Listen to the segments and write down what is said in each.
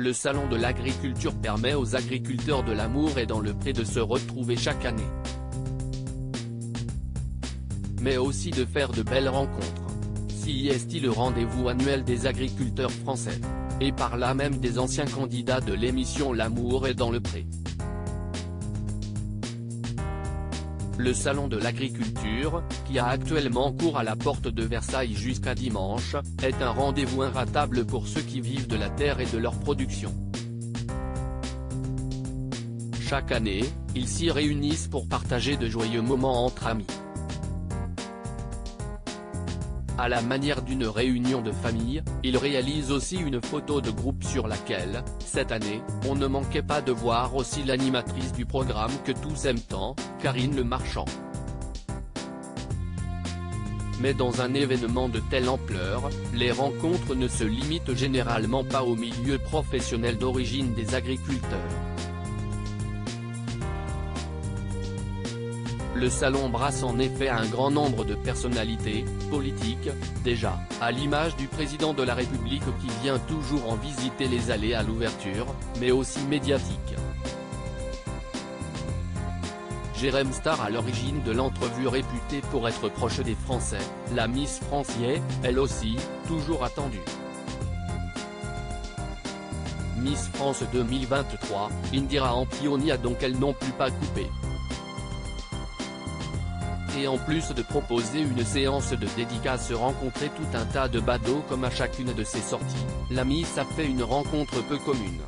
Le salon de l'agriculture permet aux agriculteurs de l'Amour et dans le Pré de se retrouver chaque année. Mais aussi de faire de belles rencontres. CIST le rendez-vous annuel des agriculteurs français. Et par là même des anciens candidats de l'émission L'Amour est dans le Pré. Le salon de l'agriculture, qui a actuellement cours à la porte de Versailles jusqu'à dimanche, est un rendez-vous inratable pour ceux qui vivent de la terre et de leur production. Chaque année, ils s'y réunissent pour partager de joyeux moments entre amis. À la manière d'une réunion de famille, ils réalisent aussi une photo de groupe sur laquelle, cette année, on ne manquait pas de voir aussi l'animatrice du programme que tous aiment tant, Karine Le Marchand. Mais dans un événement de telle ampleur, les rencontres ne se limitent généralement pas au milieu professionnel d'origine des agriculteurs. Le salon brasse en effet un grand nombre de personnalités, politiques, déjà, à l'image du président de la République qui vient toujours en visiter les allées à l'ouverture, mais aussi médiatiques. Jérém Star à l'origine de l'entrevue réputée pour être proche des Français, la Miss France y est, elle aussi, toujours attendue. Miss France 2023, Indira Ampioni a donc elle non plus pas coupé. Et en plus de proposer une séance de dédicaces rencontrer tout un tas de badauds comme à chacune de ses sorties, la Miss a fait une rencontre peu commune.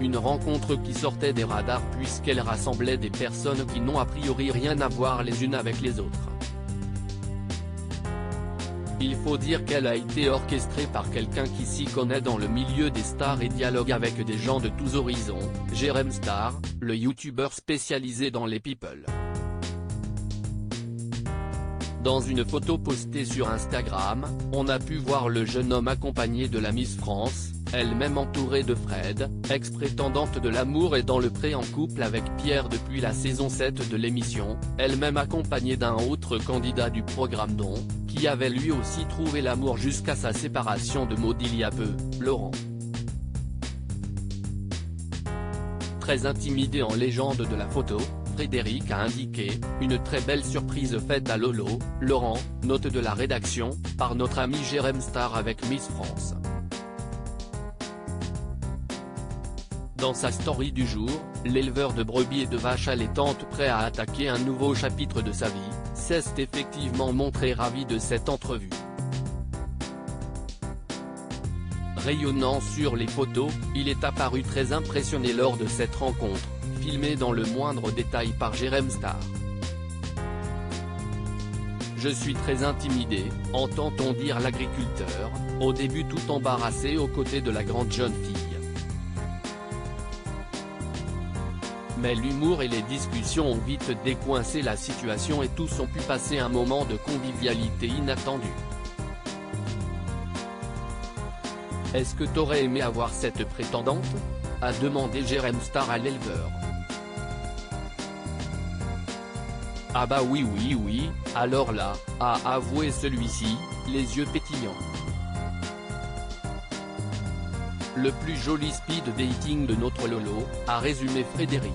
Une rencontre qui sortait des radars puisqu'elle rassemblait des personnes qui n'ont a priori rien à voir les unes avec les autres. Il faut dire qu'elle a été orchestrée par quelqu'un qui s'y connaît dans le milieu des stars et dialogue avec des gens de tous horizons, Jérém Star, le youtubeur spécialisé dans les people. Dans une photo postée sur Instagram, on a pu voir le jeune homme accompagné de la Miss France, elle-même entourée de Fred, ex-prétendante de l'Amour et dans le Pré en couple avec Pierre depuis la saison 7 de l'émission, elle-même accompagnée d'un autre candidat du programme qui avait lui aussi trouvé l'amour jusqu'à sa séparation de Maud il y a peu, Laurent. Très intimidé en légende de la photo, Frédéric a indiqué, une très belle surprise faite à Lolo, Laurent, note de la rédaction, par notre ami Jérém Star avec Miss France. Dans sa story du jour, l'éleveur de brebis et de vaches allaitantes prêt à attaquer un nouveau chapitre de sa vie, s'est effectivement montré ravi de cette entrevue. Rayonnant sur les photos, il est apparu très impressionné lors de cette rencontre, filmée dans le moindre détail par Jérém Star. Je suis très intimidé, entend-on dire l'agriculteur, au début tout embarrassé aux côtés de la grande jeune fille. Mais l'humour et les discussions ont vite décoincé la situation et tous ont pu passer un moment de convivialité inattendu. Est-ce que t'aurais aimé avoir cette prétendante ? A demandé Jérém Star à l'éleveur. Ah bah oui, alors là, a avoué celui-ci, les yeux pétillants. Le plus joli speed dating de notre Lolo, a résumé Frédéric.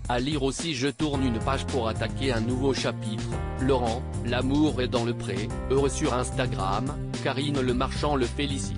À lire aussi je tourne une page pour attaquer un nouveau chapitre, Laurent, l'amour est dans le pré, heureux sur Instagram, Karine Le Marchand le félicite.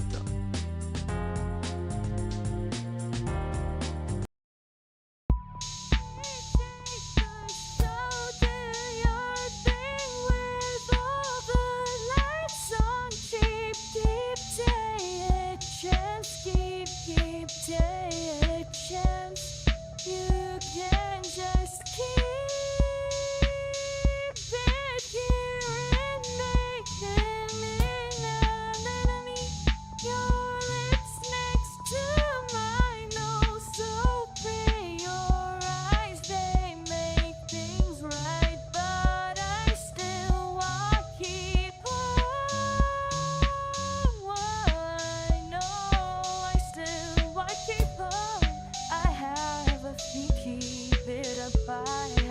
Keep it up.